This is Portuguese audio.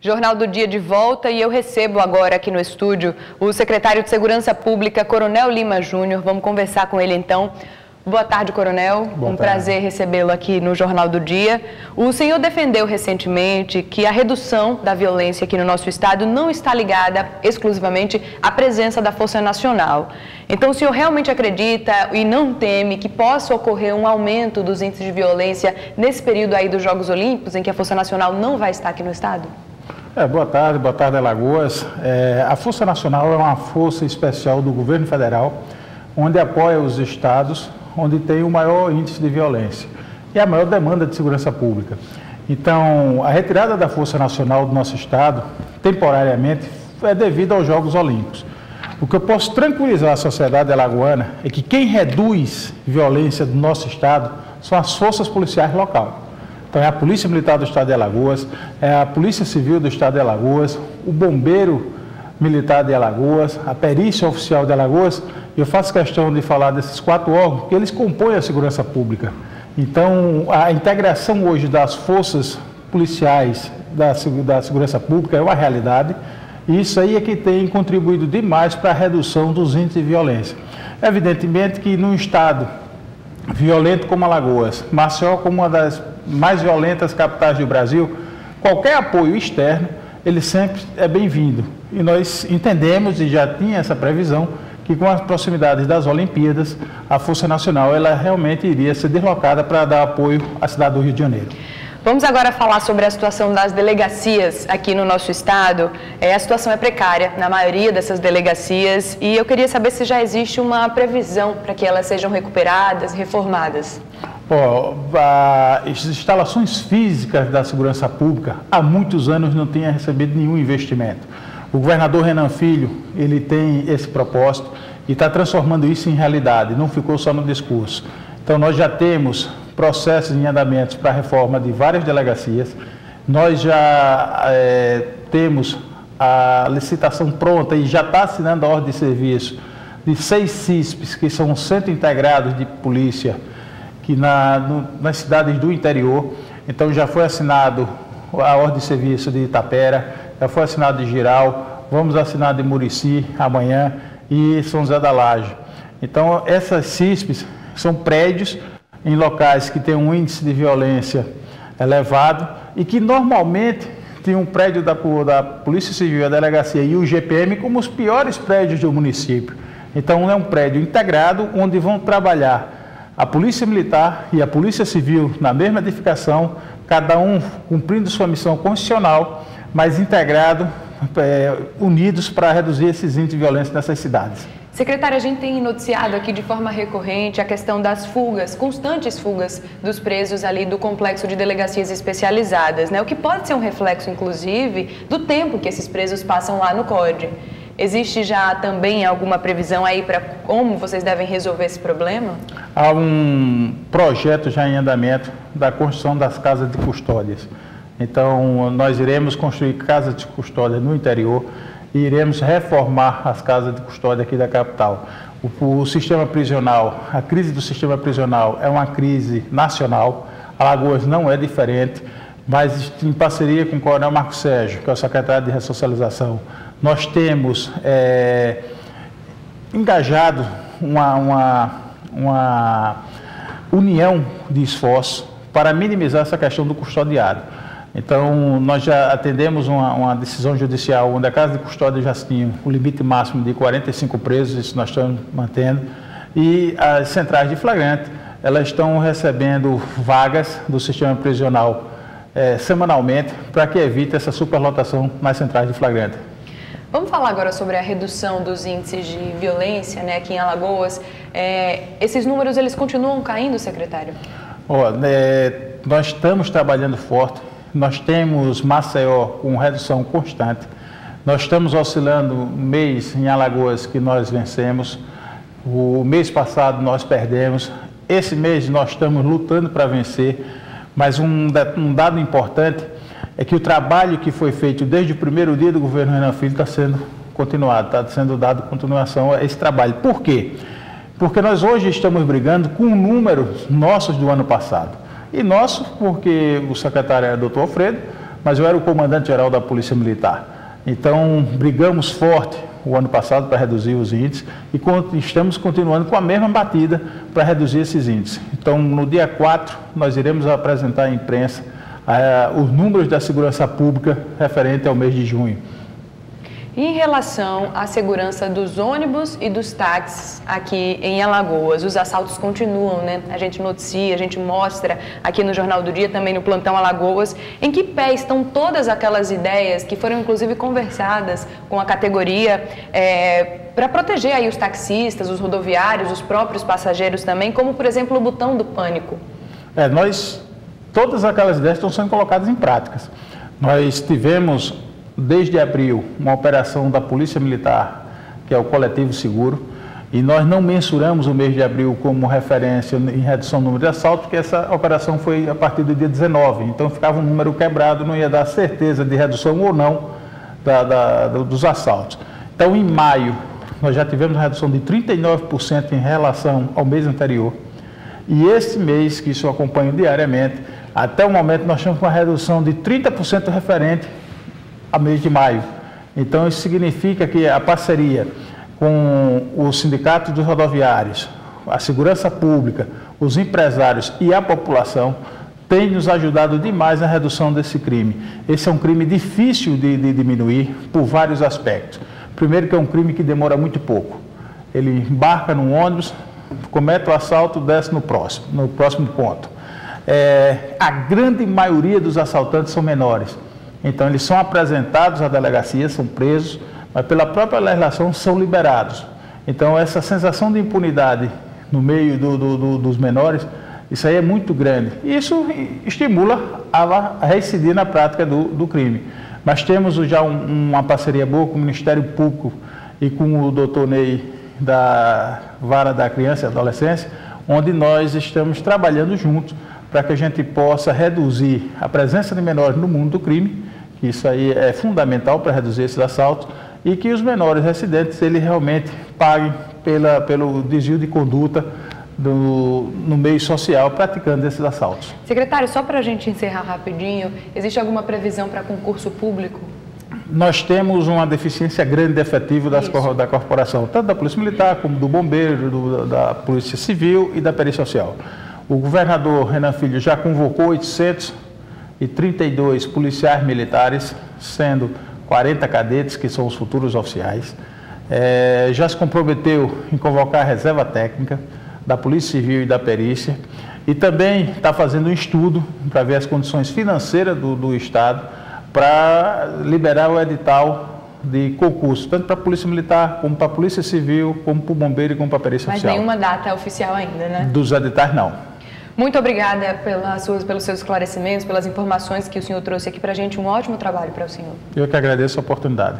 Jornal do Dia de volta e eu recebo agora aqui no estúdio o secretário de Segurança Pública, Coronel Lima Júnior. Vamos conversar com ele então. Boa tarde, Coronel. Boa tarde. Prazer recebê-lo aqui no Jornal do Dia. O senhor defendeu recentemente que a redução da violência aqui no nosso estado não está ligada exclusivamente à presença da Força Nacional. Então, o senhor realmente acredita e não teme que possa ocorrer um aumento dos índices de violência nesse período aí dos Jogos Olímpicos, em que a Força Nacional não vai estar aqui no estado? Boa tarde, Alagoas. A Força Nacional é uma força especial do governo federal, onde apoia os estados, onde tem o maior índice de violência e a maior demanda de segurança pública. Então, a retirada da Força Nacional do nosso estado, temporariamente, é devido aos Jogos Olímpicos. O que eu posso tranquilizar a sociedade alagoana é que quem reduz violência do nosso estado são as forças policiais locais. Então, é a Polícia Militar do Estado de Alagoas, é a Polícia Civil do Estado de Alagoas, o Bombeiro Militar de Alagoas, a Perícia Oficial de Alagoas. Eu faço questão de falar desses 4 órgãos, porque eles compõem a segurança pública. Então, a integração hoje das forças policiais da segurança pública é uma realidade, e isso aí é que tem contribuído demais para a redução dos índices de violência. Evidentemente que num estado violento como Alagoas, Maceió como uma das mais violentas capitais do Brasil, qualquer apoio externo, ele sempre é bem-vindo. E nós entendemos, e já tinha essa previsão, que com as proximidades das Olimpíadas, a Força Nacional ela realmente iria ser deslocada para dar apoio à cidade do Rio de Janeiro. Vamos agora falar sobre a situação das delegacias aqui no nosso estado. A situação é precária na maioria dessas delegacias e eu queria saber se já existe uma previsão para que elas sejam recuperadas, reformadas. As instalações físicas da segurança pública há muitos anos não têm recebido nenhum investimento. O governador Renan Filho, ele tem esse propósito e está transformando isso em realidade, não ficou só no discurso. Então, nós já temos processos em andamento para a reforma de várias delegacias, nós já temos a licitação pronta e já está assinando a ordem de serviço de 6 CISPs, que são centros integrados de polícia, que nas cidades do interior. Então, já foi assinado a ordem de serviço de Itapera, já foi assinado de Giral, vamos assinar de Murici amanhã e São José da Laje. Então, essas CISPs são prédios em locais que têm um índice de violência elevado e que normalmente tem um prédio da Polícia Civil, a Delegacia e o GPM como os piores prédios do município. Então, é um prédio integrado onde vão trabalhar a Polícia Militar e a Polícia Civil na mesma edificação, cada um cumprindo sua missão constitucional, mas integrado, unidos para reduzir esses índices de violência nessas cidades. Secretária, a gente tem noticiado aqui de forma recorrente a questão das fugas, constantes fugas dos presos ali do complexo de delegacias especializadas, né? O que pode ser um reflexo, inclusive, do tempo que esses presos passam lá no COD. Existe já também alguma previsão aí para como vocês devem resolver esse problema? Há um projeto já em andamento da construção das casas de custódias. Então, nós iremos construir casas de custódia no interior e iremos reformar as casas de custódia aqui da capital. O sistema prisional, a crise do sistema prisional é uma crise nacional, Alagoas não é diferente, mas em parceria com o Coronel Marco Sérgio, que é o secretário de Ressocialização, nós temos engajado uma união de esforços para minimizar essa questão do custodiário. Então, nós já atendemos uma decisão judicial onde a casa de custódia já tinha o limite máximo de 45 presos, isso nós estamos mantendo, e as centrais de flagrante, elas estão recebendo vagas do sistema prisional semanalmente para que evite essa superlotação nas centrais de flagrante. Vamos falar agora sobre a redução dos índices de violência, né, aqui em Alagoas. Esses números, eles continuam caindo, secretário? Nós estamos trabalhando forte. Nós temos Maceió com redução constante. Nós estamos oscilando um mês em Alagoas que nós vencemos. O mês passado nós perdemos. Esse mês nós estamos lutando para vencer. Mas um dado importante é que o trabalho que foi feito desde o primeiro dia do governo Renan Filho está sendo continuado, está sendo dado continuação a esse trabalho. Por quê? Porque nós hoje estamos brigando com números nossos do ano passado. E nosso, porque o secretário é o Dr. Alfredo, mas eu era o comandante-geral da Polícia Militar. Então, brigamos forte o ano passado para reduzir os índices e estamos continuando com a mesma batida para reduzir esses índices. Então, no dia 4, nós iremos apresentar à imprensa os números da segurança pública referente ao mês de junho. Em relação à segurança dos ônibus e dos táxis aqui em Alagoas, os assaltos continuam, né? A gente noticia, a gente mostra aqui no Jornal do Dia, também no Plantão Alagoas, em que pé estão todas aquelas ideias que foram inclusive conversadas com a categoria para proteger aí os taxistas, os rodoviários, os próprios passageiros também, como por exemplo o botão do pânico. Todas aquelas ideias estão sendo colocadas em práticas. Nós tivemos desde abril uma operação da Polícia Militar, que é o Coletivo Seguro, e nós não mensuramos o mês de abril como referência em redução do número de assaltos, porque essa operação foi a partir do dia 19, então ficava um número quebrado, não ia dar certeza de redução ou não dos assaltos. Então, em maio, nós já tivemos uma redução de 39% em relação ao mês anterior, e esse mês, que isso eu acompanho diariamente, até o momento nós temos uma redução de 30% referente a mês de maio. Então, isso significa que a parceria com o Sindicato dos Rodoviários, a Segurança Pública, os empresários e a população tem nos ajudado demais na redução desse crime. Esse é um crime difícil de diminuir por vários aspectos. Primeiro, que é um crime que demora muito pouco. Ele embarca num ônibus, comete o assalto, desce no próximo ponto. A grande maioria dos assaltantes são menores. Então, eles são apresentados à delegacia, são presos, mas pela própria legislação são liberados. Então, essa sensação de impunidade no meio dos menores, isso aí é muito grande. Isso estimula a reincidir na prática do crime. Mas temos já uma parceria boa com o Ministério Público e com o Dr. Ney da Vara da Criança e Adolescência, onde nós estamos trabalhando juntos para que a gente possa reduzir a presença de menores no mundo do crime. Isso aí é fundamental para reduzir esses assaltos e que os menores residentes eles realmente paguem pelo desvio de conduta no meio social praticando esses assaltos. Secretário, só para a gente encerrar rapidinho, existe alguma previsão para concurso público? Nós temos uma deficiência grande de efetivo da corporação, tanto da Polícia Militar como do Bombeiro, da Polícia Civil e da Perícia Social. O governador Renan Filho já convocou 832 policiais militares, sendo 40 cadetes, que são os futuros oficiais. Já se comprometeu em convocar a reserva técnica da Polícia Civil e da Perícia, e também está fazendo um estudo para ver as condições financeiras do Estado para liberar o edital de concurso, tanto para a Polícia Militar, como para a Polícia Civil, como para o Bombeiro e como para a Perícia Oficial. Mas nenhuma data oficial ainda, né? Dos editais, não. Muito obrigada pelos seus esclarecimentos, pelas informações que o senhor trouxe aqui para a gente. Um ótimo trabalho para o senhor. Eu que agradeço a oportunidade.